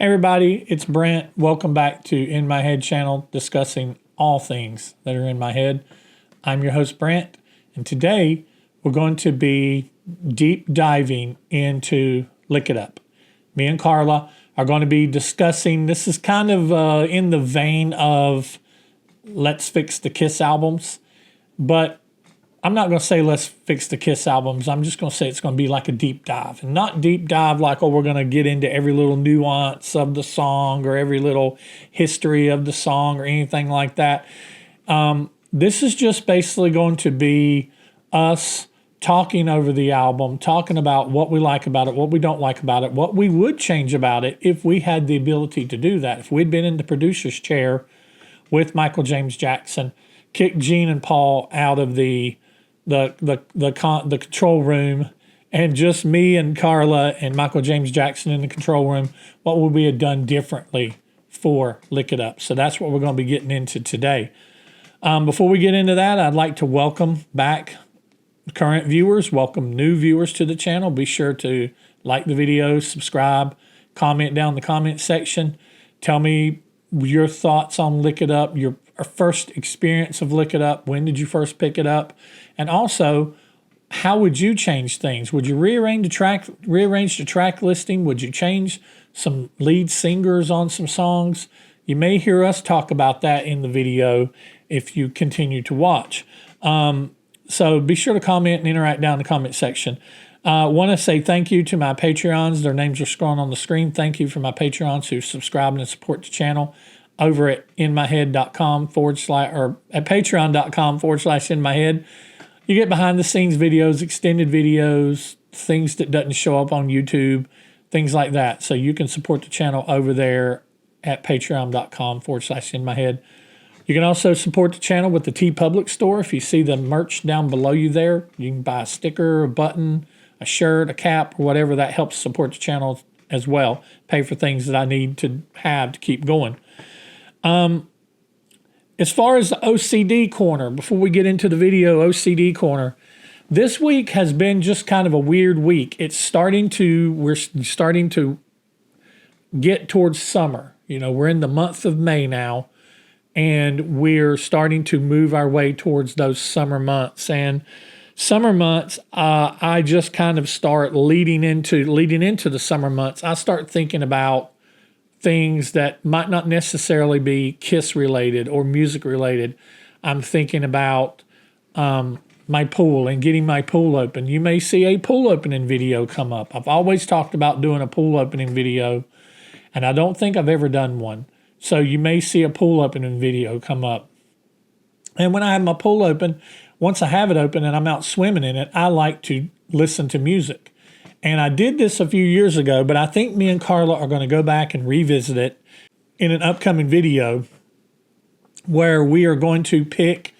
Everybody, it's Brent. Welcome back to In My Head channel, discussing all things that are in my head. I'm your host, Brent, and today we're going to be deep diving into Lick It Up. Me and Carla are going to be discussing, this is kind of in the vein of Let's Fix the Kiss albums, but I'm not going to say let's fix the Kiss albums. I'm just going to say it's going to be like a deep dive. And not deep dive like, oh, we're going to get into every little nuance of the song or every little history of the song or anything like that. This is just basically going to be us talking over the album, talking about what we like about it, what we don't like about it, what we would change about it if we had the ability to do that. If we'd been in the producer's chair with Michael James Jackson, kicked Gene and Paul out of the control room, and just me and Carla and Michael James Jackson in the control room, what would we have done differently for Lick It Up? So that's what we're going to be getting into today. Before we get into that, I'd like to welcome back current viewers, welcome new viewers to the channel. Be sure to like the video, subscribe, comment down in the comment section. Tell me your thoughts on Lick It Up, your first experience of Lick It Up. When did you first pick it up? And also, how would you change things? Would you rearrange the track listing? Would you change some lead singers on some songs? You may hear us talk about that in the video if you continue to watch. So be sure to comment and interact down in the comment section. I want to say thank you to my Patreons. Their names are scrolling on the screen. Thank you for my Patreons who subscribe and support the channel over at inmyhead.com or at patreon.com/inmyhead. You get behind the scenes videos, extended videos, things that doesn't show up on YouTube, things like that. So you can support the channel over there at patreon.com/inmyhead. You can also support the channel with the TeePublic store. If you see the merch down below you there, you can buy a sticker, a button, a shirt, a cap, or whatever. That helps support the channel as well. Pay for things that I need to have to keep going. As far as the OCD Corner, before we get into the video, OCD Corner, this week has been just kind of a weird week. We're starting to get towards summer. You know, we're in the month of May now, and we're starting to move our way towards those summer months. And summer months, I just kind of start leading into the summer months. I start thinking about things that might not necessarily be Kiss related or music related. I'm thinking about my pool and getting my pool open. You may see a pool opening video come up. I've always talked about doing a pool opening video, and I don't think I've ever done one. So you may see a pool opening video come up. And when I have my pool open, once I have it open and I'm out swimming in it, I like to listen to music. And I did this a few years ago, but I think me and Carla are going to go back and revisit it in an upcoming video where we are going to pick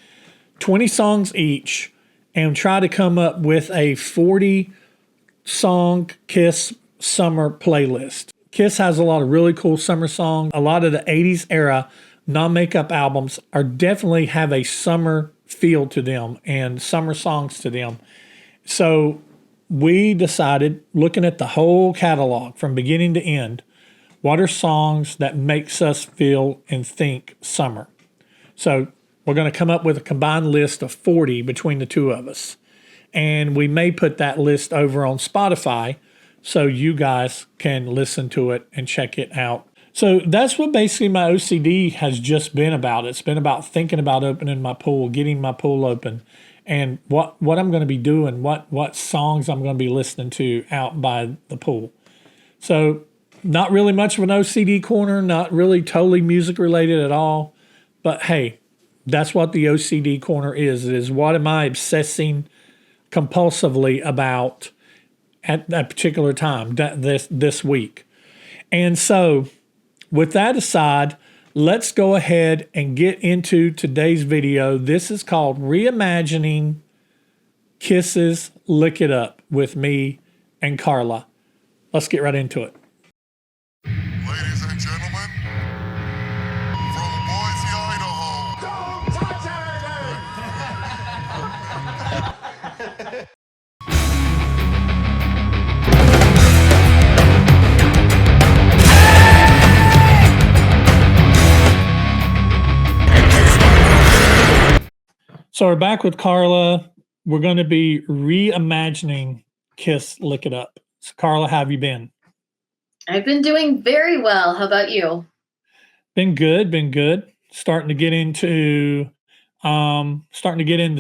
20 songs each and try to come up with a 40-song Kiss summer playlist. Kiss has a lot of really cool summer songs. A lot of the 80s era non-makeup albums definitely have a summer feel to them and summer songs to them. So we decided, looking at the whole catalog from beginning to end, what are songs that makes us feel and think summer? So we're going to come up with a combined list of 40 between the two of us. And we may put that list over on Spotify so you guys can listen to it and check it out. So that's what basically my OCD has just been about. It's been about thinking about opening my pool, getting my pool open, and what I'm going to be doing, what songs I'm going to be listening to out by the pool. So not really much of an OCD corner, not really totally music related at all. But hey, that's what the OCD corner is. It is what am I obsessing compulsively about at that particular time, this week. And so with that aside, let's go ahead and get into today's video. This is called Reimagining Kiss's Lick It Up with me and Carla. Let's get right into it. Ladies and gentlemen, from Boise, Idaho. Don't touch anything! So we're back with Carla. We're going to be reimagining Kiss Lick It Up. So Carla, how have you been? I've been doing very well. How about you? Been good, been good. Starting to get into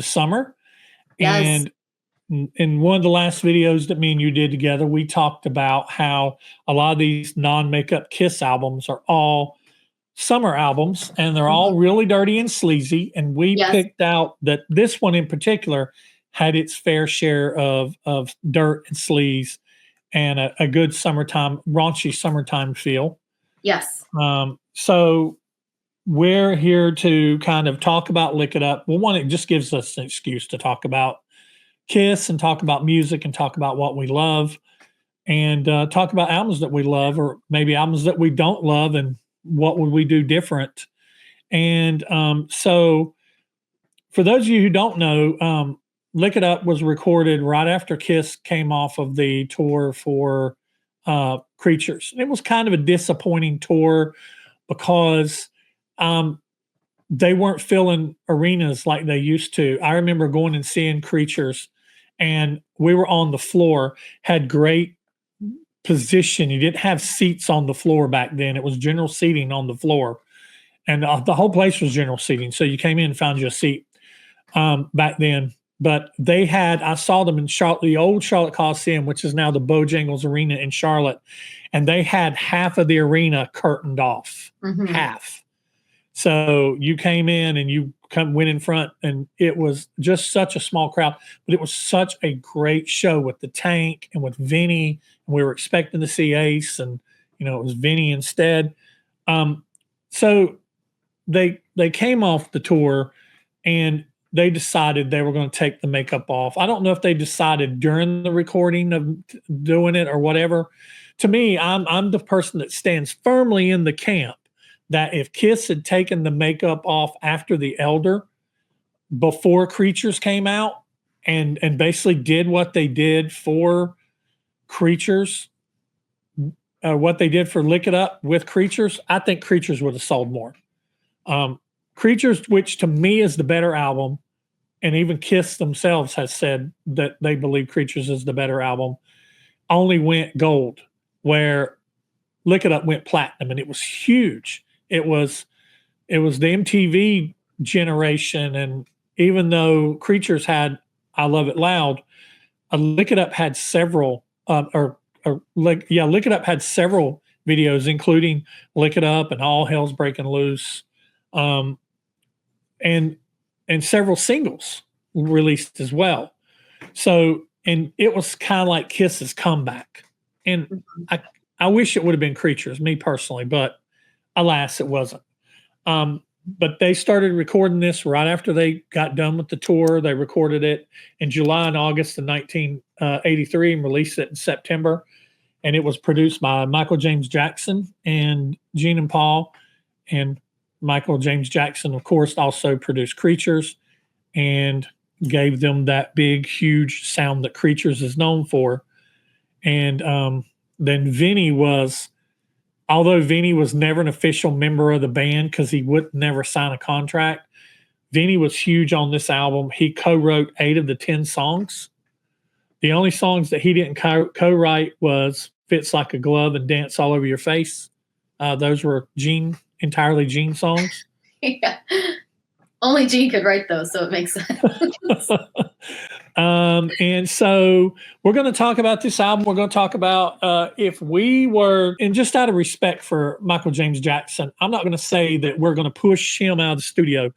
summer. Yes. And in one of the last videos that me and you did together, we talked about how a lot of these non-makeup Kiss albums are all summer albums, and they're all really dirty and sleazy. And we Yes. picked out that this one in particular had its fair share of dirt and sleaze and a good raunchy summertime feel. Yes. So we're here to kind of talk about Lick It Up. Well, one, it just gives us an excuse to talk about Kiss and talk about music and talk about what we love and talk about albums that we love or maybe albums that we don't love and what would we do different. And so for those of you who don't know, Lick It Up was recorded right after Kiss came off of the tour for Creatures. It was kind of a disappointing tour because they weren't filling arenas like they used to. I remember going and seeing Creatures, and we were on the floor, had great position. You didn't have seats on the floor back then. It was general seating on the floor. And the whole place was general seating. So you came in and found you a seat back then. But I saw them in Charlotte, the old Charlotte Coliseum, which is now the Bojangles Arena in Charlotte. And they had half of the arena curtained off, half. So you came in and you went in front, and it was just such a small crowd, but it was such a great show with the Tank and with Vinny. And we were expecting to see Ace, and it was Vinny instead. So they came off the tour, and they decided they were going to take the makeup off. I don't know if they decided during the recording of doing it or whatever. To me, I'm the person that stands firmly in the camp that if Kiss had taken the makeup off after The Elder, before Creatures came out, and basically did what they did for Creatures, what they did for Lick It Up with Creatures, I think Creatures would have sold more. Creatures, which to me is the better album, and even Kiss themselves has said that they believe Creatures is the better album, only went gold, where Lick It Up went platinum, and it was huge. It was the MTV generation, and even though Creatures had I Love It Loud, Lick It Up had several Lick It Up had several videos, including Lick It Up and All Hell's Breaking Loose, and several singles released as well. So, and it was kind of like Kiss's comeback. And I wish it would have been Creatures, me personally, but alas, it wasn't. But they started recording this right after they got done with the tour. They recorded it in July and August of 1983 and released it in September. And it was produced by Michael James Jackson and Gene and Paul. And Michael James Jackson, of course, also produced Creatures and gave them that big, huge sound that Creatures is known for. And then although Vinny was never an official member of the band because he would never sign a contract, Vinny was huge on this album. He co-wrote 8 of the 10 songs. The only songs that he didn't co-write was Fits Like a Glove and Dance All Over Your Face. Those were entirely Gene songs. Yeah. Only Gene could write those, so it makes sense. And so we're going to talk about this album. We're going to talk about if we were, and just out of respect for Michael James Jackson, I'm not going to say that we're going to push him out of the studio.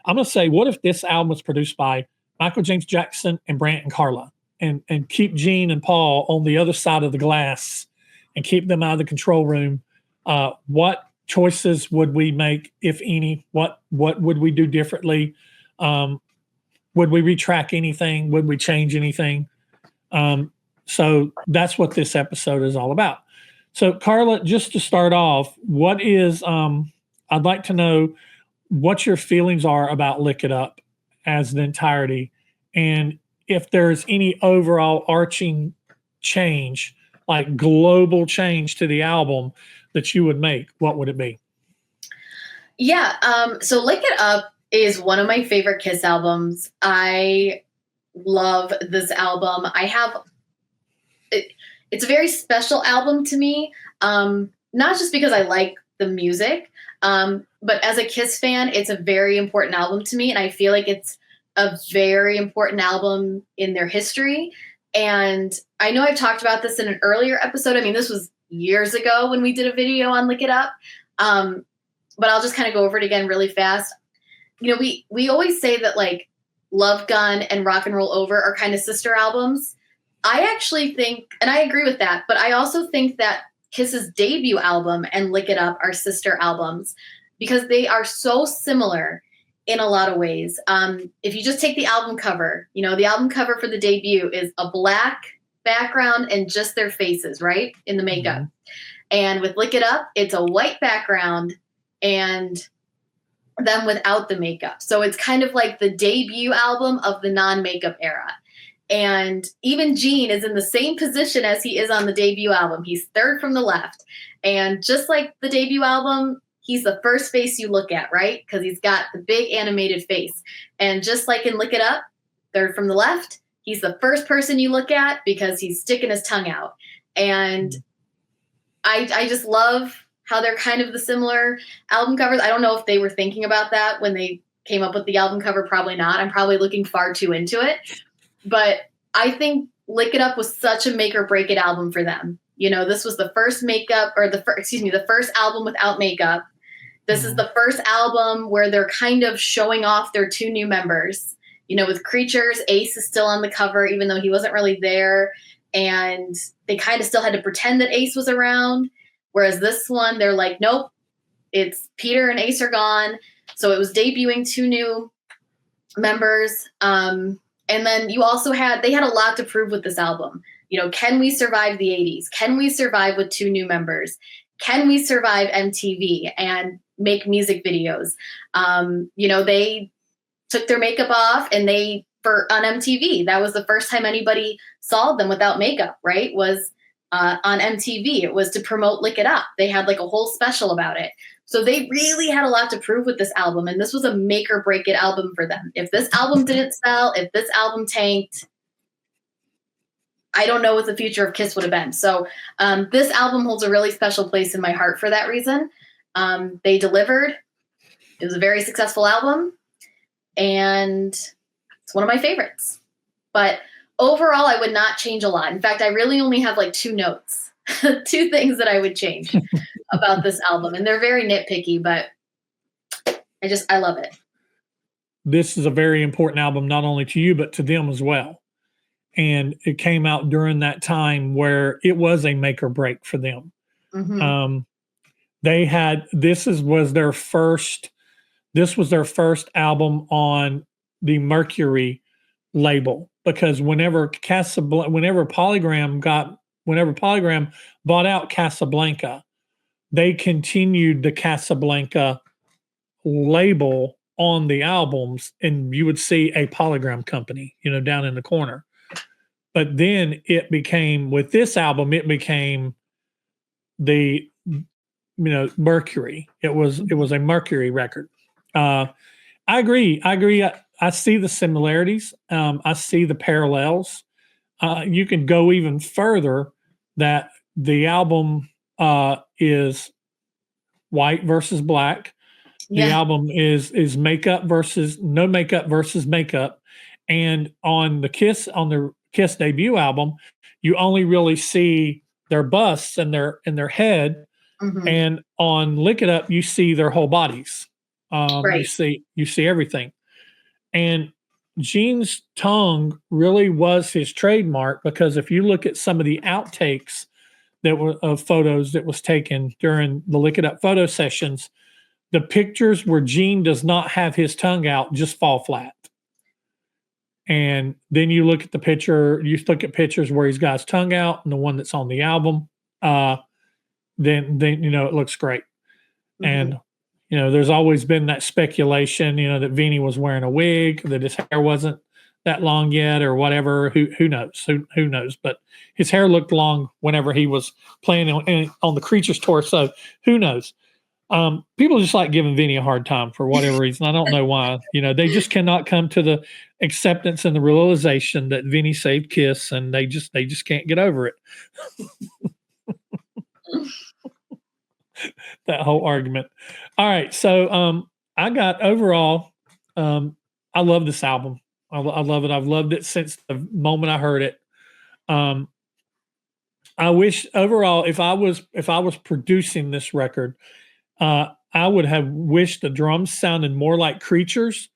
I'm going to say, what if this album was produced by Michael James Jackson and Brant and Carla, and keep Gene and Paul on the other side of the glass and keep them out of the control room? What choices would we make, if any? What would we do differently? Would we retrack anything? Would we change anything? So that's what this episode is all about. So Carla, just to start off, I'd like to know what your feelings are about Lick It Up as the entirety, and if there's any overall arching change, like global change to the album that you would make, what would it be? Yeah. So Lick It Up is one of my favorite Kiss albums. I love this album. It's a very special album to me, not just because I like the music, but as a Kiss fan, it's a very important album to me, and I feel like it's a very important album in their history. And I know I've talked about this in an earlier episode. I mean, this was years ago when we did a video on Lick It Up, but I'll just kind of go over it again really fast. You know, we always say that like Love Gun and Rock and Roll Over are kind of sister albums. I actually think, and I agree with that, but I also think that Kiss's debut album and Lick It Up are sister albums because they are so similar in a lot of ways. If you just take the album cover, you know, the album cover for the debut is a black background and just their faces, right? In the makeup. Mm-hmm. And with Lick It Up, it's a white background and them without the makeup. So it's kind of like the debut album of the non-makeup era. And even Gene is in the same position as he is on the debut album. He's third from the left. And just like the debut album, he's the first face you look at, right? Because he's got the big animated face. And just like in Lick It Up, third from the left, he's the first person you look at because he's sticking his tongue out. And I just love how they're kind of the similar album covers. I don't know if they were thinking about that when they came up with the album cover. Probably not. I'm probably looking far too into it. But I think Lick It Up was such a make or break it album for them. You know, this was the first the first album without makeup. This is the first album where they're kind of showing off their two new members. You know, with Creatures, Ace is still on the cover, even though he wasn't really there. And they kind of still had to pretend that Ace was around. Whereas this one, they're like, nope, it's Peter and Ace are gone. So it was debuting two new members. And then you also they had a lot to prove with this album. You know, can we survive the 80s? Can we survive with two new members? Can we survive MTV and make music videos? You know, they took their makeup off and on MTV. That was the first time anybody saw them without makeup, right? Was on MTV. It was to promote Lick It Up. They had like a whole special about it. So they really had a lot to prove with this album, and this was a make or break it album for them. If this album didn't sell, if this album tanked, I don't know what the future of Kiss would have been. So this album holds a really special place in my heart for that reason. They delivered. It was a very successful album, and it's one of my favorites. But overall, I would not change a lot. In fact, I really only have like two notes, two things that I would change about this album. And they're very nitpicky, but I love it. This is a very important album, not only to you, but to them as well. And it came out during that time where it was a make or break for them. Mm-hmm. This was their first album on the Mercury label, because whenever Polygram bought out Casablanca, they continued the Casablanca label on the albums, and you would see a Polygram company, you know, down in the corner. But then with this album, it became the, you know, Mercury. It was a Mercury record. I agree. I see the similarities. I see the parallels. You can go even further that the album is white versus black. Yeah. The album is makeup versus no makeup versus makeup. And on the Kiss debut album, you only really see their busts and their head. Mm-hmm. And on Lick It Up, you see their whole bodies. Right. You see everything. And Gene's tongue really was his trademark, because if you look at some of the outtakes that were of photos that was taken during the Lick It Up photo sessions, the pictures where Gene does not have his tongue out just fall flat. And then you look at pictures where he's got his tongue out and the one that's on the album, then you know, it looks great. Mm-hmm. And you know, there's always been that speculation, you know, that Vinny was wearing a wig, that his hair wasn't that long yet, or whatever. Who knows? Who knows? But his hair looked long whenever he was playing on the Creatures tour. So who knows? People just like giving Vinny a hard time for whatever reason. I don't know why. They just cannot come to the acceptance and the realization that Vinny saved Kiss, and they just can't get over it. That whole argument. All right, so I got overall. I love this album. I love it. I've loved it since the moment I heard it. I wish overall, if I was producing this record, I would have wished the drums sounded more like Creatures,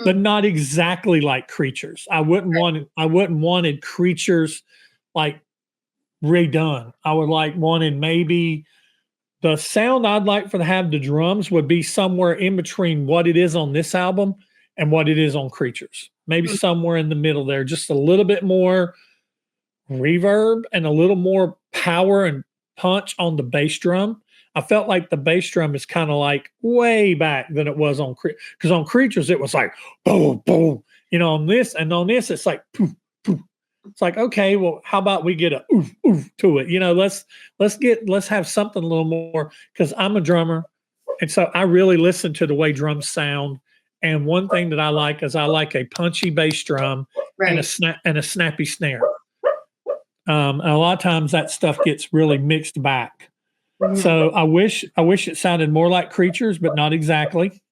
but not exactly like Creatures. I wouldn't wanted Creatures like redone. I would wanted maybe the sound I'd like for to have the drums would be somewhere in between what it is on this album and what it is on Creatures. Maybe somewhere in the middle there, just a little bit more reverb and a little more power and punch on the bass drum. I felt like the bass drum is kind of like way back than it was on because on Creatures it was like boom boom, on this it's like poof poof. It's like, okay, well, how about we get a oof oof to it? Let's have something a little more, because I'm a drummer, and so I really listen to the way drums sound. And one thing that I like is I like a punchy bass drum and a snappy snare. And a lot of times that stuff gets really mixed back. So I wish it sounded more like Creatures, but not exactly.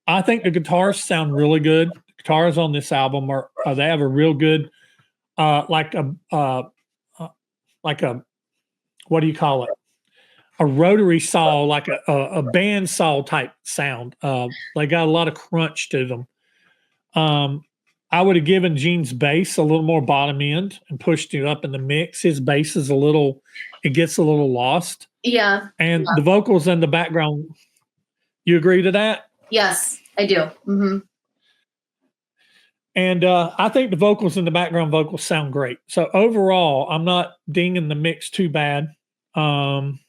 I think the guitars sound really good. The guitars on this album they have a real good, like a what do you call it? A rotary saw, like a band saw type sound. They got a lot of crunch to them. I would have given Gene's bass a little more bottom end and pushed it up in the mix. His bass is it gets a little lost. Yeah. And the vocals in the background, you agree to that? Yes, I do. Mm-hmm. And I think the vocals in the background vocals sound great. So overall, I'm not dinging the mix too bad. And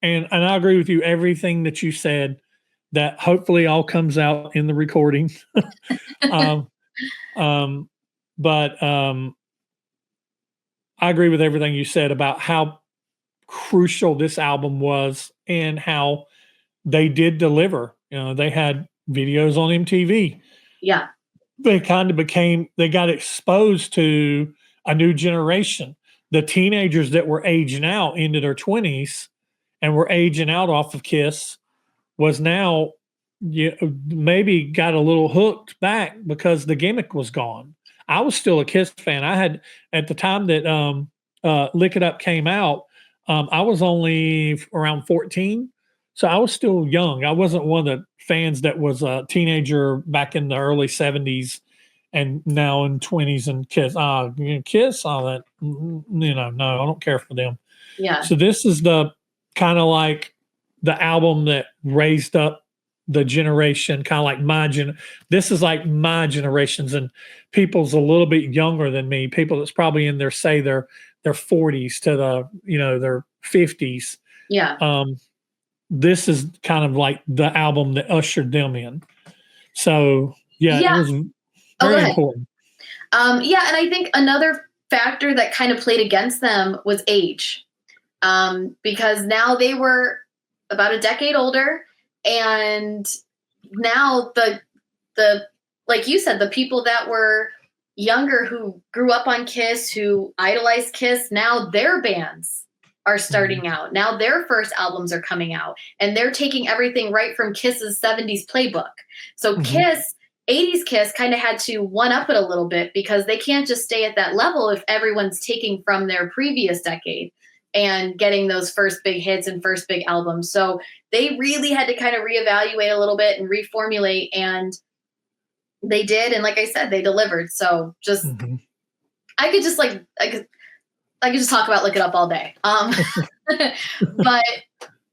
I agree with you, everything that you said. That hopefully all comes out in the recording. But I agree with everything you said about how crucial this album was and how they did deliver. They had videos on MTV. Yeah. They got exposed to a new generation. The teenagers that were aging out into their 20s and were aging out off of Kiss was now maybe got a little hooked back because the gimmick was gone. I was still a Kiss fan. I had, at the time that Lick It Up came out, I was only around 14. So I was still young. I wasn't one of the fans that was a teenager back in the early 70s and now in 20s and Kiss. Kiss, all that, no, I don't care for them. Yeah. So this is the kind of like the album that raised up the generation, kind of like this is like my generations, and people's a little bit younger than me, people that's probably in their 40s to their 50s. Yeah. This is kind of like the album that ushered them in. So it was very important. And I think another factor that kind of played against them was age. Because now they were about a decade older, and now the like you said, the people that were younger who grew up on Kiss, who idolized Kiss, now their bands are starting out. Now their first albums are coming out, and they're taking everything right from Kiss's 70s playbook. So Kiss, 80s Kiss kind of had to one up it a little bit, because they can't just stay at that level if everyone's taking from their previous decade and getting those first big hits and first big albums. So they really had to kind of reevaluate a little bit and reformulate, and they did. And like I said, they delivered. So just, I could just talk about Look It Up all day. But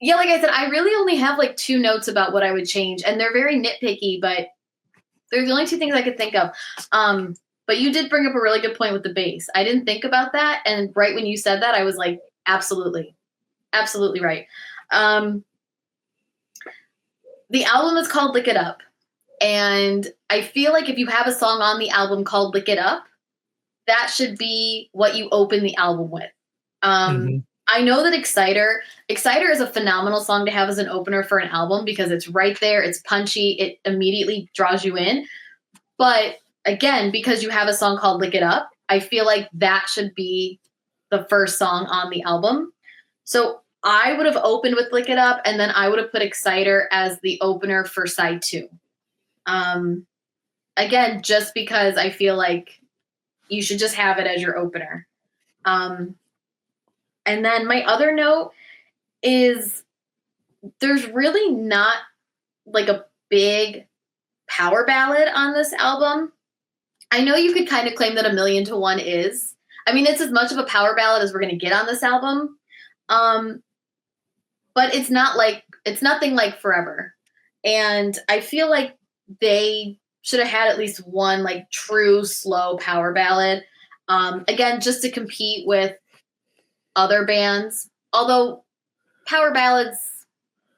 yeah, like I said, I really only have like 2 notes about what I would change, and they're very nitpicky, but they're the only 2 things I could think of. But you did bring up a really good point with the bass. I didn't think about that. And right when you said that, I was like, absolutely right. The album is called Lick It Up. And I feel like if you have a song on the album called Lick It Up, that should be what you open the album with. I know that Exciter Exciter is a phenomenal song to have as an opener for an album because it's right there. It's punchy. It immediately draws you in. But again, because you have a song called Lick It Up, I feel like that should be the first song on the album. So I would have opened with Lick It Up, and then I would have put Exciter as the opener for side 2. Again, just because I feel like you should just have it as your opener. And then my other note is there's really not like a big power ballad on this album. I know you could kind of claim that A Million to One is. I mean, it's as much of a power ballad as we're going to get on this album. But it's nothing like Forever. And I feel like they should have had at least one like true slow power ballad. Again, just to compete with other bands. Although power ballads,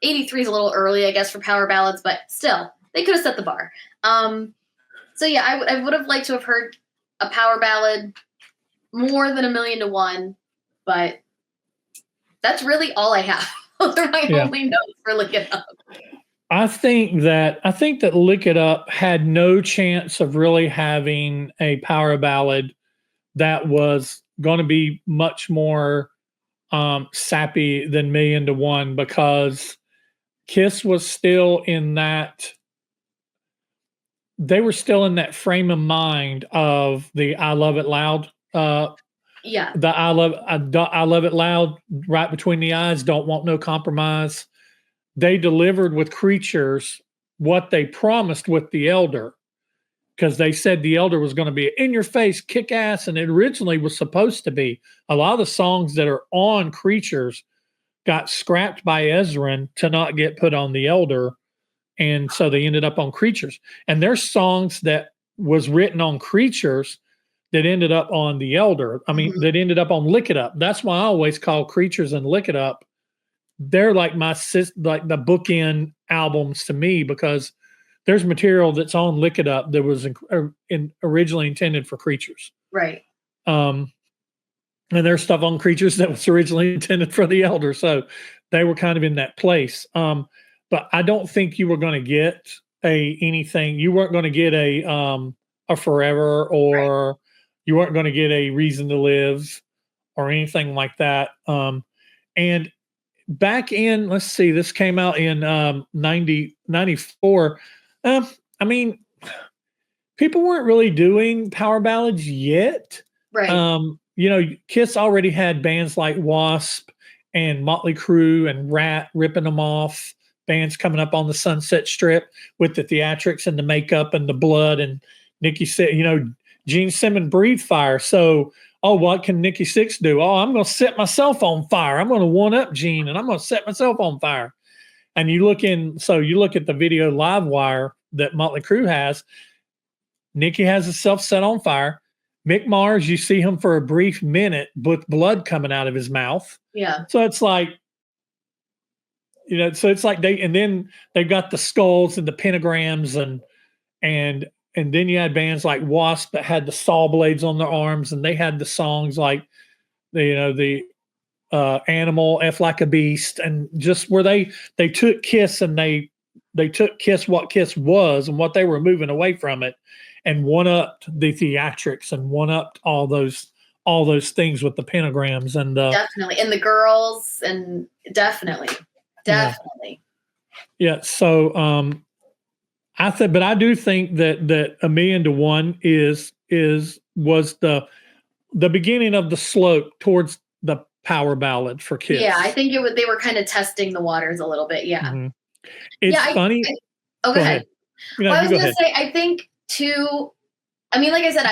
83 is a little early, I guess, for power ballads, but still, they could have set the bar. So yeah, I would have liked to have heard a power ballad more than A Million to One, but that's really all I have. Those are my only notes for Lick It Up. I think that Lick It Up had no chance of really having a power ballad that was going to be much more sappy than Million to One, because Kiss was still in that. They were still in that frame of mind of the I Love It Loud. The I love it loud, right between the eyes, don't want no compromise. They delivered with Creatures what they promised with The Elder, because they said The Elder was going to be in your face, kick ass, and it originally was supposed to be. A lot of the songs that are on Creatures got scrapped by Ezrin to not get put on The Elder, and so they ended up on Creatures. And there's songs that was written on Creatures that ended up on The Elder. I mean, that ended up on Lick It Up. That's why I always call Creatures and Lick It Up. They're like like the bookend albums to me, because there's material that's on Lick It Up that was originally intended for Creatures. Right. And there's stuff on Creatures that was originally intended for The Elder. So they were kind of in that place. But I don't think you were going to get anything. You weren't going to get a Forever, or you weren't going to get a Reason to Live or anything like that. And back in, let's see, this came out in 94. I mean, people weren't really doing power ballads yet. Right. Kiss already had bands like Wasp and Motley Crue and Rat ripping them off. Bands coming up on the Sunset Strip with the theatrics and the makeup and the blood. And Nikki said, Gene Simmons breathed fire. So, what can Nikki Sixx do? I'm going to set myself on fire. I'm going to one up Gene, and I'm going to set myself on fire. And you look at the video Live Wire that Motley Crue has. Nikki has herself set on fire. Mick Mars, you see him for a brief minute with blood coming out of his mouth. Yeah. So it's like, then they've got the skulls and the pentagrams and then you had bands like Wasp that had the saw blades on their arms, and they had the songs like the Animal, F Like a Beast, and just where they took Kiss and they took Kiss what Kiss was and what they were moving away from it, and one-upped the theatrics and one-upped all those things with the pentagrams and definitely, and the girls, and definitely. Yeah. So I do think that A Million to One was the beginning of the slope towards the power ballad for Kiss. Yeah, I think they were kind of testing the waters a little bit. Yeah. Mm-hmm. It's funny. Go ahead. No, I was going to say, I think too. I mean, like I said,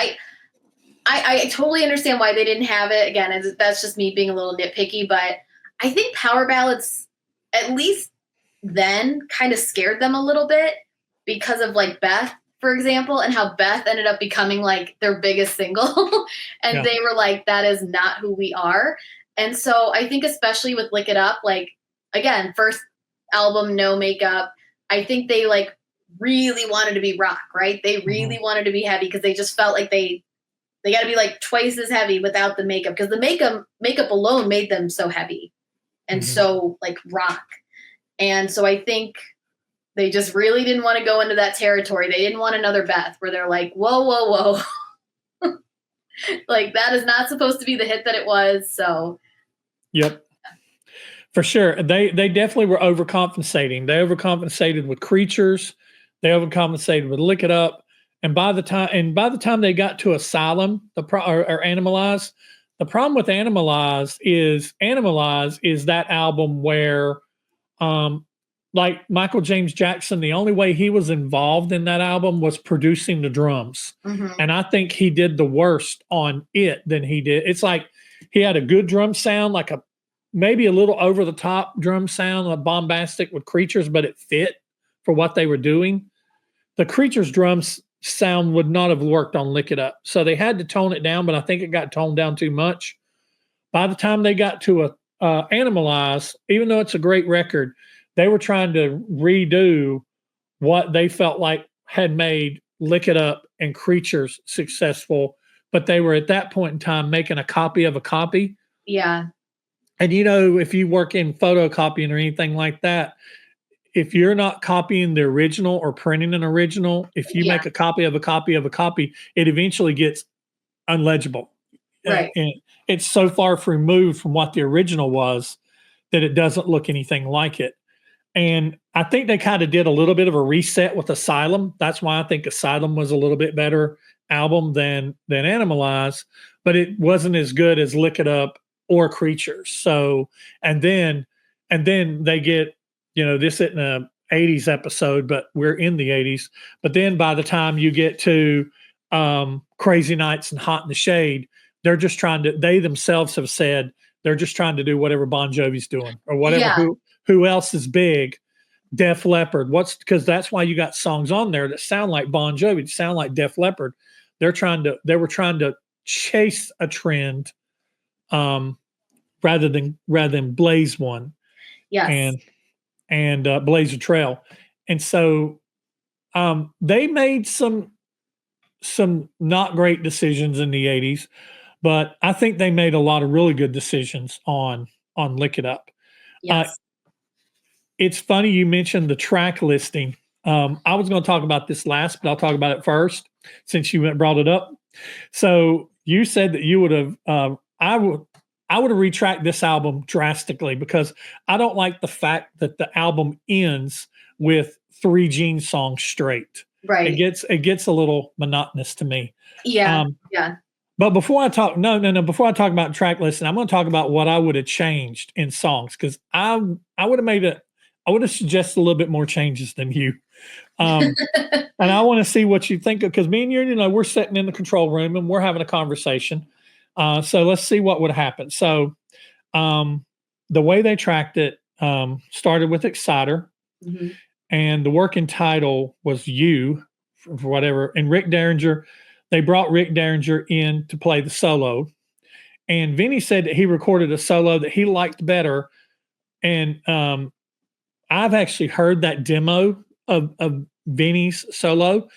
I totally understand why they didn't have it. Again, that's just me being a little nitpicky, but I think power ballads, at least then, kind of scared them a little bit because of like Beth, for example, and how Beth ended up becoming like their biggest single. And they were like, that is not who we are. And so I think especially with Lick It Up, like, again, first album, no makeup. I think they like really wanted to be rock, right? They really wanted to be heavy because they just felt like they got to be like twice as heavy without the makeup, because the makeup alone made them so heavy. and so like rock. And so I think they just really didn't want to go into that territory. They didn't want another Beth where they're like, whoa. Like that is not supposed to be the hit that it was. So Yep. For sure. They definitely were overcompensating. They overcompensated with Creatures. They overcompensated with Lick It Up. And by the time they got to Asylum, or Animalize, the problem with Animalize is that album where like Michael James Jackson, the only way he was involved in that album was producing the drums. And I think he did the worst on it than he did. It's like he had a good drum sound, like maybe a little over the top drum sound, like bombastic with Creatures, but it fit for what they were doing. The Creatures drums sound would not have worked on Lick It Up. So they had to tone it down, but I think it got toned down too much. By the time they got to Animalize, even though it's a great record, they were trying to redo what they felt like had made Lick It Up and Creatures successful, but they were at that point in time making a copy of a copy. Yeah. And if you work in photocopying or anything like that, if you're not copying the original or printing an original, if you make a copy of a copy of a copy, it eventually gets unlegible. Right. And it's so far removed from what the original was that it doesn't look anything like it. And I think they kind of did a little bit of a reset with Asylum. That's why I think Asylum was a little bit better album than Animalize, but it wasn't as good as Lick It Up or Creatures. So, and then they get, this isn't a 80s episode, but we're in the 80s. But then by the time you get to Crazy Nights and Hot in the Shade, they're just they themselves have said they're just trying to do whatever Bon Jovi's doing or whatever. Yeah. Who else is big? Def Leppard. Because that's why you got songs on there that sound like Bon Jovi, sound like Def Leppard. They were trying to chase a trend, rather than blaze one. Yes. And blaze a trail. And so they made some not great decisions in the 80s, but I think they made a lot of really good decisions on Lick It Up. Yes. It's funny you mentioned the track listing. I was going to talk about this last, but I'll talk about it first since you brought it up. So you said that you would have, I would have retracked this album drastically because I don't like the fact that the album ends with 3 Gene songs straight. Right. It gets a little monotonous to me. Yeah. Yeah. But before I talk about track listing, I'm going to talk about what I would have changed in songs because I would have suggested a little bit more changes than you. And I want to see what you think of, because me and you, we're sitting in the control room and we're having a conversation. So let's see what would happen. So the way they tracked it started with Exciter, and the working title was You, for whatever. And Rick Derringer, they brought Rick Derringer in to play the solo. And Vinny said that he recorded a solo that he liked better. And I've actually heard that demo of Vinny's solo,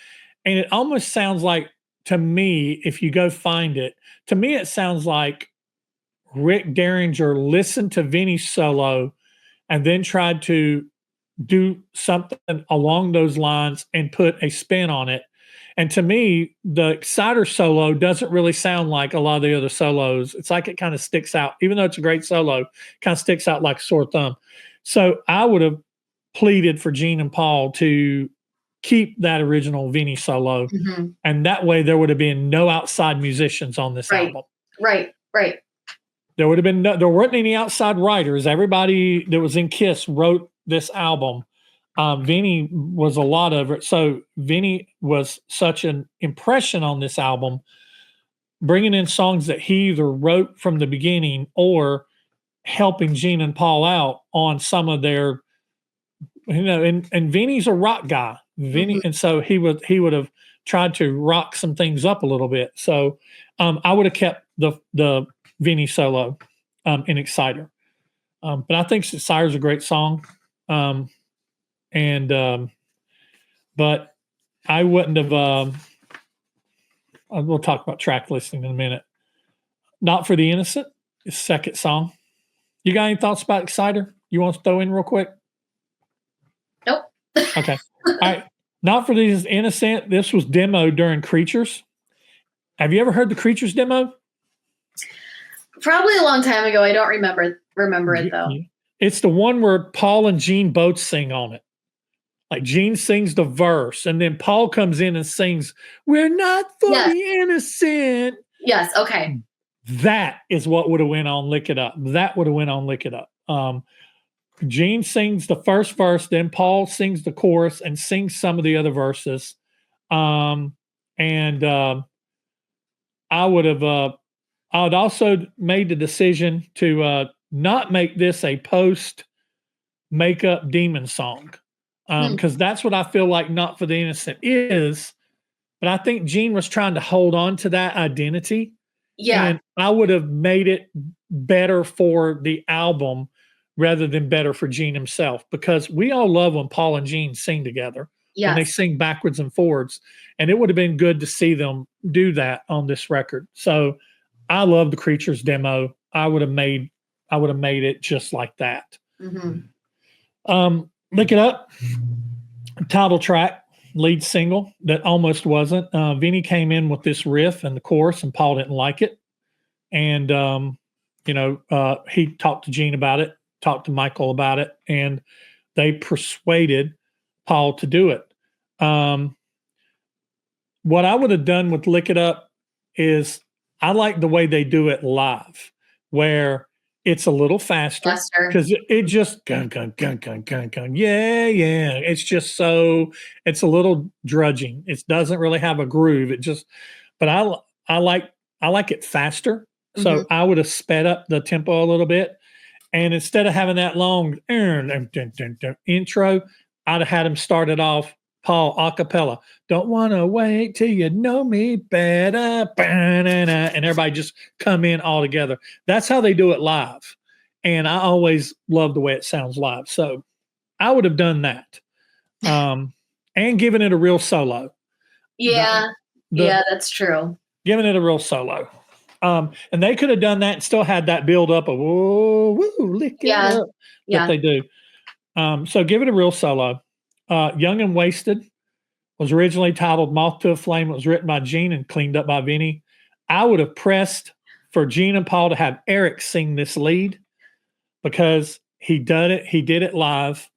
and it almost sounds like, to me, if you go find it, to me it sounds like Rick Derringer listened to Vinny's solo and then tried to do something along those lines and put a spin on it. And to me, the Exciter solo doesn't really sound like a lot of the other solos. It's like it kind of sticks out, even though it's a great solo, kind of sticks out like a sore thumb. So I would have pleaded for Gene and Paul to keep that original Vinny solo. And that way there would have been no outside musicians on this album. Right. There would have been there weren't any outside writers. Everybody that was in KISS wrote this album. Vinny was a lot of it. So Vinny was such an impression on this album, bringing in songs that he either wrote from the beginning or helping Gene and Paul out on some of their, and Vinny's a rock guy. Vinny, and so he would have tried to rock some things up a little bit. So I would have kept the Vinny solo in Exciter. But I think Exciter's a great song. But I wouldn't have, we'll talk about track listing in a minute. Not for the Innocent, is second song. You got any thoughts about Exciter? You want to throw in real quick? Nope. Okay. All right. Not for these innocent. This was demoed during Creatures. Have you ever heard the Creatures demo? Probably a long time ago. I don't remember it though. It's the one where Paul and Gene both sing on it. Like Gene sings the verse, and then Paul comes in and sings, "We're not for the innocent." Yes. Okay. That is what would have went on Lick It Up. That would have went on Lick It Up. Gene sings the first verse, then Paul sings the chorus and sings some of the other verses. I would also made the decision to not make this a post makeup demon song. Because that's what I feel like Not for the Innocent is. But I think Gene was trying to hold on to that identity. Yeah. And I would have made it better for the album rather than better for Gene himself, because we all love when Paul and Gene sing together. Yes. When they sing backwards and forwards. And it would have been good to see them do that on this record. So I love the Creatures demo. I would have made it just like that. Mm-hmm. Look It Up, title track, lead single that almost wasn't. Vinny came in with this riff and the chorus, and Paul didn't like it. And, he talked to Gene about it, talked to Michael about it, and they persuaded Paul to do it. What I would have done with Lick It Up is I like the way they do it live, where it's a little faster because it just gun. Yeah. It's a little drudging. It doesn't really have a groove. But I like it faster. So I would have sped up the tempo a little bit. And instead of having that long intro, I'd have had him start it off, Paul a cappella. Don't want to wait till you know me better. And everybody just come in all together. That's how they do it live. And I always love the way it sounds live. So I would have done that. And given it a real solo. Yeah. That's true. Giving it a real solo. And they could have done that and still had that build up of whoa, lick it up that they do. So give it a real solo. Young and Wasted was originally titled Moth to a Flame. It was written by Gene and cleaned up by Vinny. I would have pressed for Gene and Paul to have Eric sing this lead because he did it live.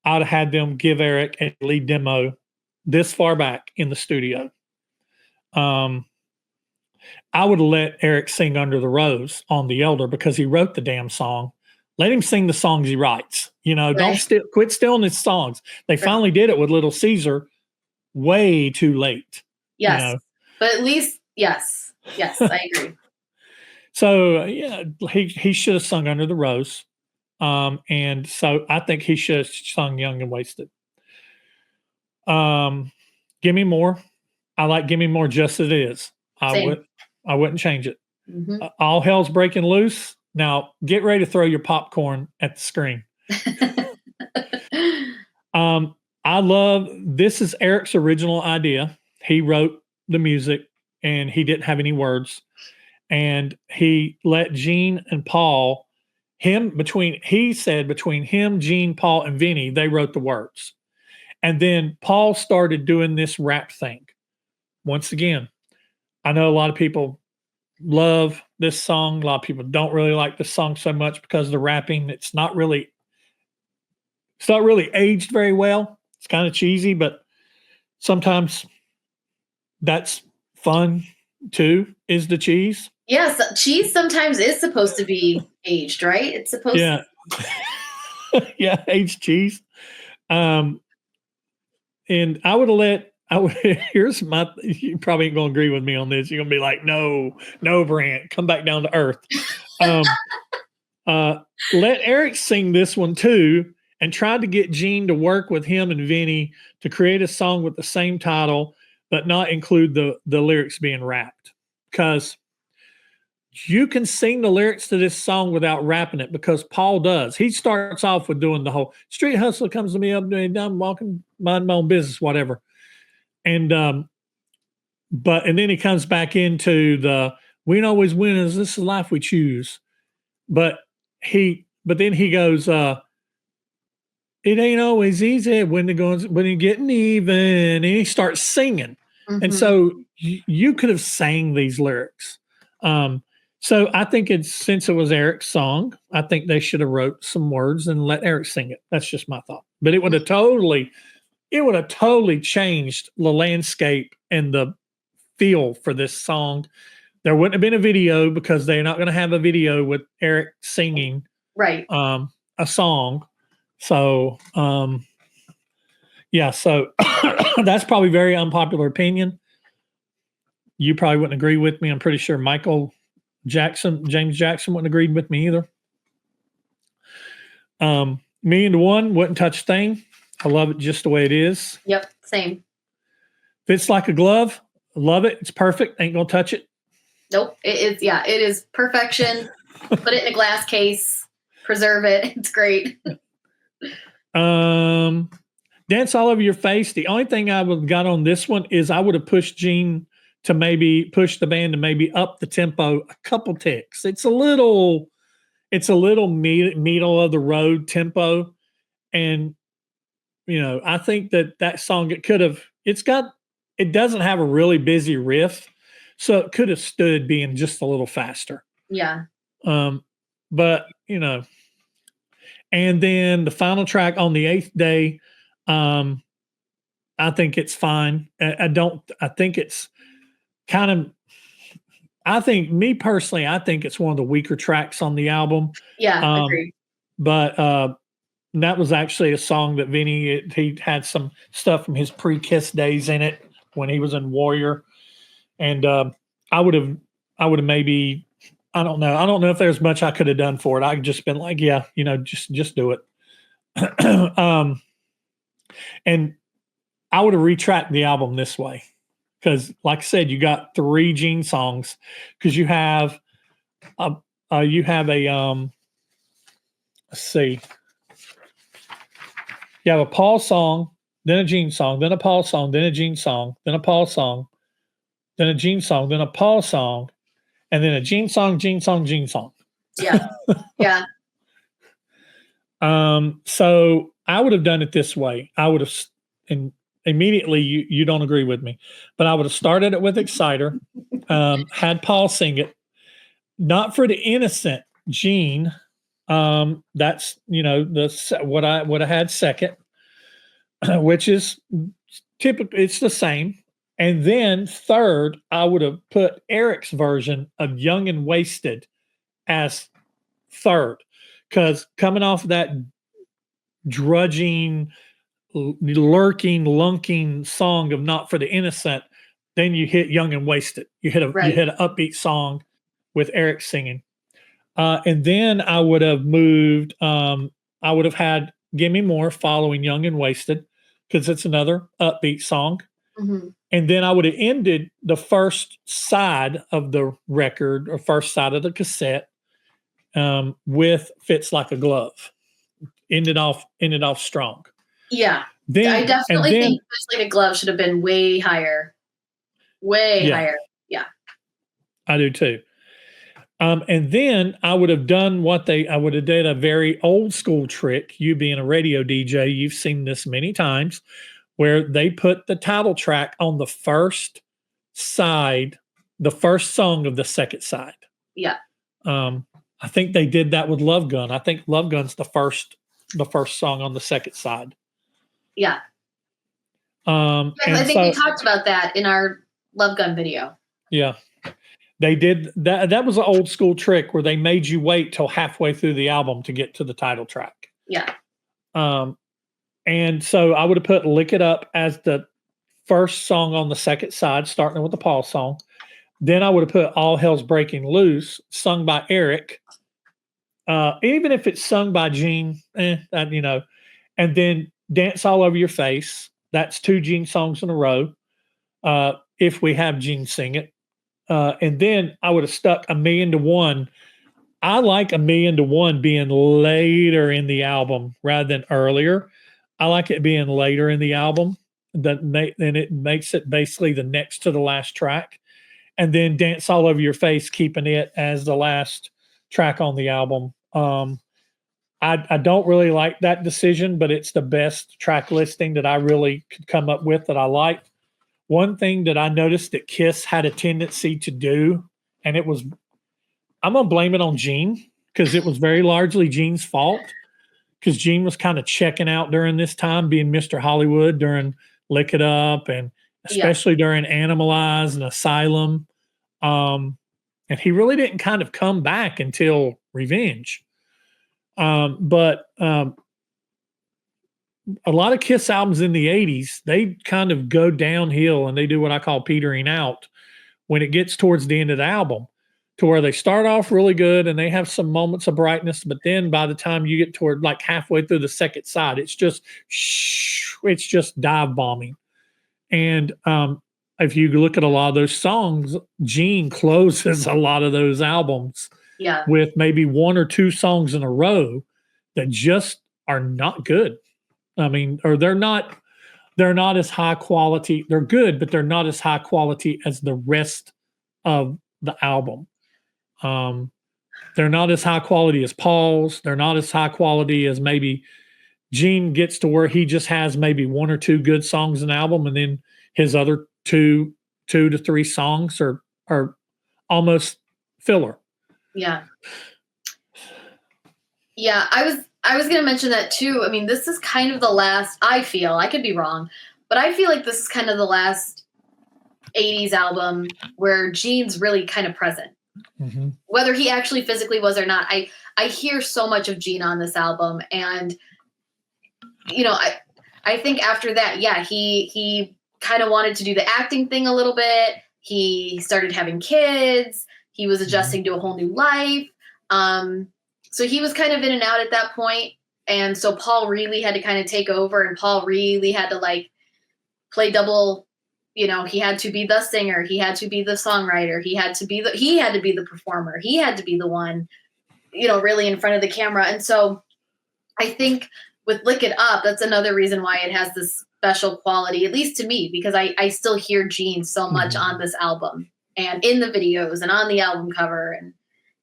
I would have had them give Eric a lead demo this far back in the studio. I would have let Eric sing Under the Rose on The Elder because he wrote the damn song. Let him sing the songs he writes. Don't quit stealing his songs. They finally did it with Little Caesar way too late. Yes. But at least, yes, I agree. So, he should have sung Under the Rose. And so I think he should have sung Young and Wasted. Give Me More. I like Give Me More just as it is. I wouldn't change it. Mm-hmm. All Hell's Breaking Loose. Now, get ready to throw your popcorn at the screen. This is Eric's original idea. He wrote the music and he didn't have any words. And he let Gene and Paul, between him, Gene, Paul, and Vinny, they wrote the words. And then Paul started doing this rap thing. Once again, I know a lot of people love this song. A lot of people don't really like this song so much because of the rapping. It's not really aged very well. It's kind of cheesy, but sometimes that's fun too, is the cheese. Yes, cheese sometimes is supposed to be aged, right? It's supposed to. Yeah, aged cheese. And I would have you probably ain't gonna agree with me on this. You're gonna be like, no, Brant, come back down to earth. Let Eric sing this one too, and tried to get Gene to work with him and Vinny to create a song with the same title, but not include the lyrics being rapped. Because you can sing the lyrics to this song without rapping it, because Paul does. He starts off with doing the whole street hustler comes to me up doing I'm walking, mind my own business, whatever. And then he comes back into the we ain't always winners, this is the life we choose. But he but then he goes, it ain't always easy when you're getting even, and he starts singing. And so you could have sang these lyrics. So I think since it was Eric's song, I think they should have wrote some words and let Eric sing it. That's just my thought. But it would have totally changed the landscape and the feel for this song. There wouldn't have been a video because they're not going to have a video with Eric singing a song. So, yeah, so that's probably a very unpopular opinion. You probably wouldn't agree with me. I'm pretty sure James Jackson wouldn't agree with me either. Me into One, wouldn't touch a thing. I love it just the way it is. Yep, same. Fits like a glove. Love it. It's perfect. Ain't gonna touch it. Nope. It is perfection. Put it in a glass case. Preserve it. It's great. Dance All Over Your Face. The only thing I would have got on this one is I would have pushed Gene to maybe push the band to maybe up the tempo a couple ticks. It's a little middle of the road tempo. And, I think that song, it doesn't have a really busy riff. So it could have stood being just a little faster. Yeah. But, and then the final track on the 8th day, I think it's fine. Me personally, I think it's one of the weaker tracks on the album. Yeah, agree. But that was actually a song that he had some stuff from his pre-Kiss days in it when he was in Warrior. And I would have maybe, I don't know. I don't know if there's much I could have done for it. I've just been like, yeah, just do it. And I would have retracked the album this way. Because, like I said, you got 3 Gene songs. Because you have let's see. You have a Paul song, then a Gene song, then a Paul song, then a Gene song, then a Paul song, then a Gene song, then a Paul song, and then a Gene song, Gene song, Gene song. Yeah. Yeah. So I would have done it this way. I would have, and immediately you don't agree with me, but I would have started it with Exciter, had Paul sing it, Not for the Innocent, Gene. That's what I had second, which is typical. It's the same. And then third, I would have put Eric's version of Young and Wasted as third, because coming off of that drudging, lurking, lunking song of Not for the Innocent, then you hit Young and Wasted. You hit an upbeat song with Eric singing. And then I would have moved, I would have had Gimme More following Young and Wasted, because it's another upbeat song. Mm-hmm. And then I would have ended the first side of the record, or first side of the cassette, with Fits Like a Glove. Ended off strong. Yeah. I definitely think Fits Like a Glove should have been way higher. Higher. Yeah. I do too. And then I would have done I would have did a very old school trick. You being a radio DJ, you've seen this many times, where they put the title track on the first side, the first song of the second side. Yeah. I think they did that with Love Gun. I think Love Gun's the first song on the second side. Yeah. I think we talked about that in our Love Gun video. Yeah. They did that. That was an old school trick where they made you wait till halfway through the album to get to the title track. Yeah. And so I would have put Lick It Up as the first song on the second side, starting with the Paul song. Then I would have put All Hell's Breaking Loose, sung by Eric. Even if it's sung by Gene, and then Dance All Over Your Face. That's 2 Gene songs in a row. If we have Gene sing it. And then I would have stuck A Million to One. I like A Million to One being later in the album rather than earlier. I like it being later in the album. Then it makes it basically the next to the last track. And then Dance All Over Your Face, keeping it as the last track on the album. I don't really like that decision, but it's the best track listing that I really could come up with that I liked. One thing that I noticed that Kiss had a tendency to do, and it was, I'm going to blame it on Gene because it was very largely Gene's fault because Gene was kind of checking out during this time, being Mr. Hollywood during Lick It Up and especially during Animalize and Asylum. And he really didn't kind of come back until Revenge. But a lot of Kiss albums in the 80s, they kind of go downhill and they do what I call petering out when it gets towards the end of the album, to where they start off really good and they have some moments of brightness, but then by the time you get toward like halfway through the second side, it's just dive bombing. And if you look at a lot of those songs, Gene closes a lot of those albums with maybe one or two songs in a row that just are not good. I mean, or they're not as high quality. They're good, but they're not as high quality as the rest of the album. They're not as high quality as Paul's. They're not as high quality as maybe Gene gets to where he just has maybe one or two good songs in an album, and then his other two to three songs are almost filler. Yeah. Yeah, I was going to mention that too. I mean, this is kind of the last, I feel, I could be wrong, but I feel like this is kind of the last 80s album where Gene's really kind of present. Mm-hmm. Whether he actually physically was or not, I hear so much of Gene on this album. And, you know, I think after that, yeah, he kind of wanted to do the acting thing a little bit. He started having kids. He was adjusting to a whole new life. So he was kind of in and out at that point. And so Paul really had to kind of take over, and Paul really had to like play double, you know, he had to be the singer. He had to be the songwriter. He had to be the performer. He had to be the one, you know, really in front of the camera. And so I think with Lick It Up, that's another reason why it has this special quality, at least to me, because I still hear Gene so much on this album and in the videos and on the album cover. And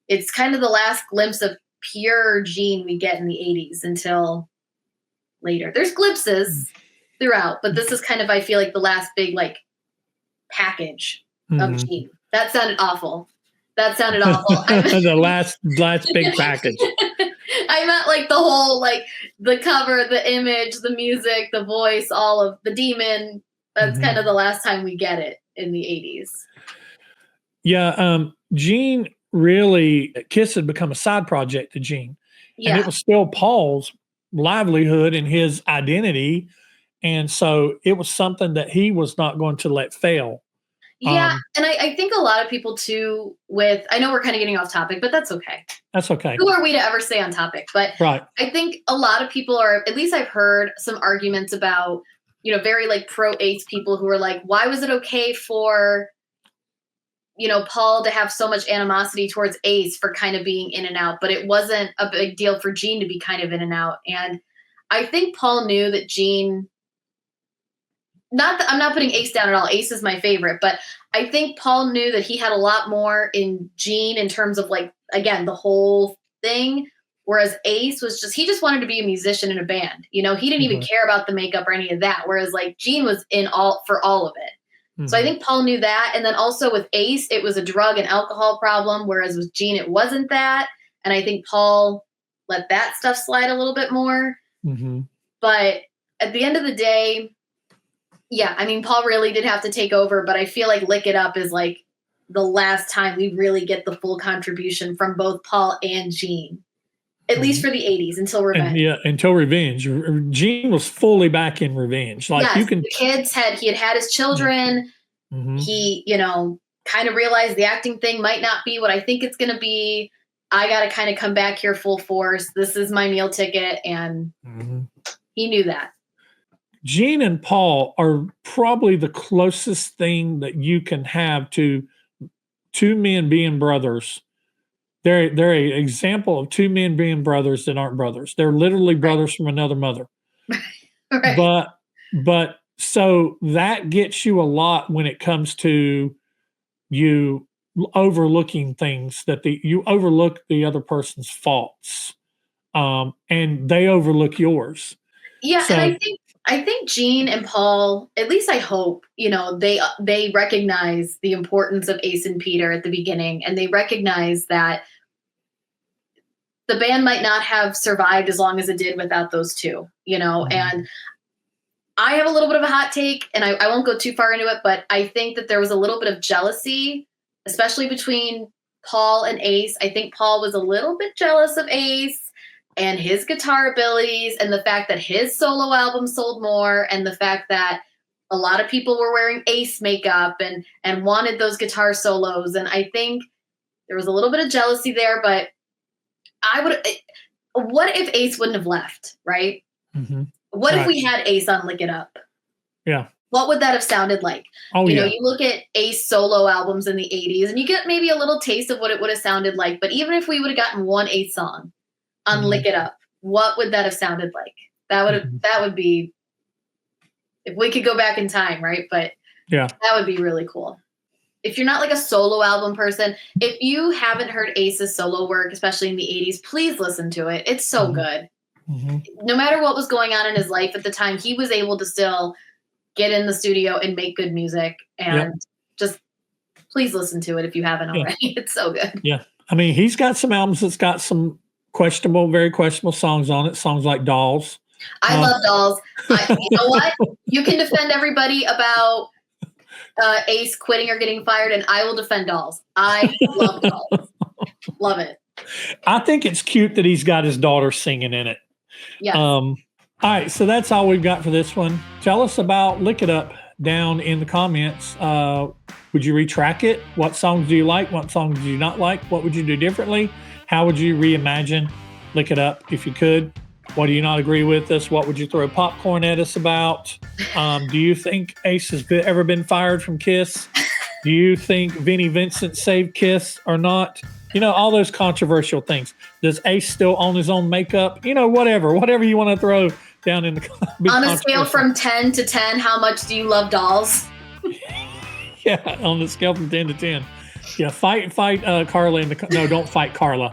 it's kind of the last glimpse of pure Gene we get in the 80s until later. There's glimpses throughout, but this is kind of, I feel like, the last big like package of Gene. That sounded awful. The last big package. I meant like the whole, like the cover, the image, the music, the voice, all of the demon. That's kind of the last time we get it in the 80s. Yeah. Gene really, Kiss had become a side project to Gene. Yeah. And it was still Paul's livelihood and his identity. And so it was something that he was not going to let fail. Yeah. And I think a lot of people too I know we're kind of getting off topic, but that's okay. That's okay. Who are we to ever stay on topic? But right. I think a lot of people are, at least I've heard some arguments about, you know, very like pro Ace people who are like, why was it okay for, you know, Paul to have so much animosity towards Ace for kind of being in and out, but it wasn't a big deal for Gene to be kind of in and out. And I think Paul knew that Gene, I'm not putting Ace down at all. Ace is my favorite, but I think Paul knew that he had a lot more in Gene in terms of like, again, the whole thing. Whereas Ace was he just wanted to be a musician in a band. You know, he didn't even care about the makeup or any of that. Whereas like Gene was for all of it. So I think Paul knew that. And then also with Ace, it was a drug and alcohol problem. Whereas with Gene, it wasn't that. And I think Paul let that stuff slide a little bit more. But at the end of the day, yeah, I mean, Paul really did have to take over, but I feel like Lick It Up is like the last time we really get the full contribution from both Paul and Gene, at least for the 80s until Revenge. Until Revenge. Gene was fully back in Revenge. Like, yes, the kids he had his children. He, you know, kind of realized the acting thing might not be what I think it's going to be. I got to kind of come back here full force. This is my meal ticket. And he knew that. Gene and Paul are probably the closest thing that you can have to two men being brothers. They're an example of two men being brothers that aren't brothers. They're literally brothers from another mother. Right. But so that gets you a lot when it comes to you overlooking things you overlook the other person's faults. and they overlook yours. Yeah, So, and I think Gene and Paul, at least I hope, they recognize the importance of Ace and Peter at the beginning, and they recognize that the band might not have survived as long as it did without those two, and I have a little bit of a hot take, and I won't go too far into it, but I think that there was a little bit of jealousy, especially between Paul and Ace. I think Paul was a little bit jealous of Ace and his guitar abilities, and the fact that his solo album sold more, and the fact that a lot of people were wearing Ace makeup and wanted those guitar solos. And I think there was a little bit of jealousy there, but what if Ace wouldn't have left, right? mm-hmm. What Right. if we had Ace on Lick It Up? Yeah. What would that have sounded like? Oh, yeah. You look at Ace solo albums in the 80s and you get maybe a little taste of what it would have sounded like. But even if we would have gotten one Ace song on Lick It Up, what would that have sounded like? That would be, if we could go back in time, right? But yeah, that would be really cool. If you're not like a solo album person, if you haven't heard Ace's solo work, especially in the 80s, please listen to it. It's so good. No matter what was going on in his life at the time, he was able to still get in the studio and make good music. And just please listen to it if you haven't already. It's so good. Yeah. I mean, he's got some albums that's got some very questionable songs on it. Songs like Dolls. I love Dolls. You know what? You can defend everybody about Ace quitting or getting fired, and I will defend Dolls. I love Dolls. Love it. I think it's cute that he's got his daughter singing in it. Yeah. All right, so that's all we've got for this one. Tell us about Lick It Up down in the comments. Would you retrack it? What songs do you like? What songs do you not like? What would you do differently? How would you reimagine Lick It Up if you could? What do you not agree with us? What would you throw popcorn at us about? Do you think Ace has ever been fired from Kiss? Do you think Vinnie Vincent saved Kiss or not? All those controversial things. Does Ace still own his own makeup? Whatever you want to throw down in the on a scale from 10 to 10, how much do you love Dolls? Yeah, on the scale from 10 to 10. Yeah, fight Carla no, don't fight Carla.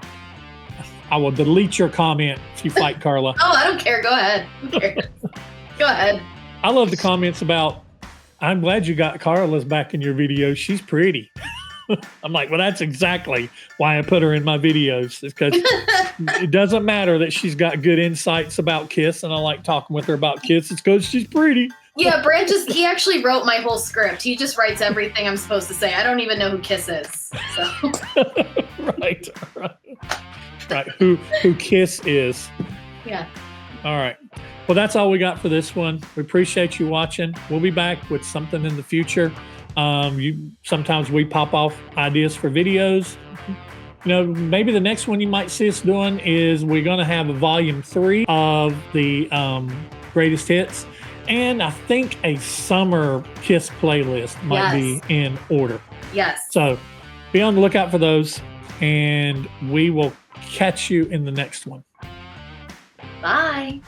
I will delete your comment if you fight Carla. Oh, I don't care. Go ahead. Who cares? Go ahead. I love the comments about, I'm glad you got Carla's back in your videos. She's pretty. I'm like, well, that's exactly why I put her in my videos. It's because it doesn't matter that she's got good insights about Kiss, and I like talking with her about Kiss. It's because she's pretty. Yeah, Brant he actually wrote my whole script. He just writes everything I'm supposed to say. I don't even know who Kiss is. So. Right. Who Kiss is. Yeah. All right. Well, that's all we got for this one. We appreciate you watching. We'll be back with something in the future. Sometimes we pop off ideas for videos. Maybe the next one you might see us doing is we're going to have a volume 3 of the greatest hits. And I think a summer Kiss playlist might be in order. Yes. So be on the lookout for those, and we will catch you in the next one. Bye.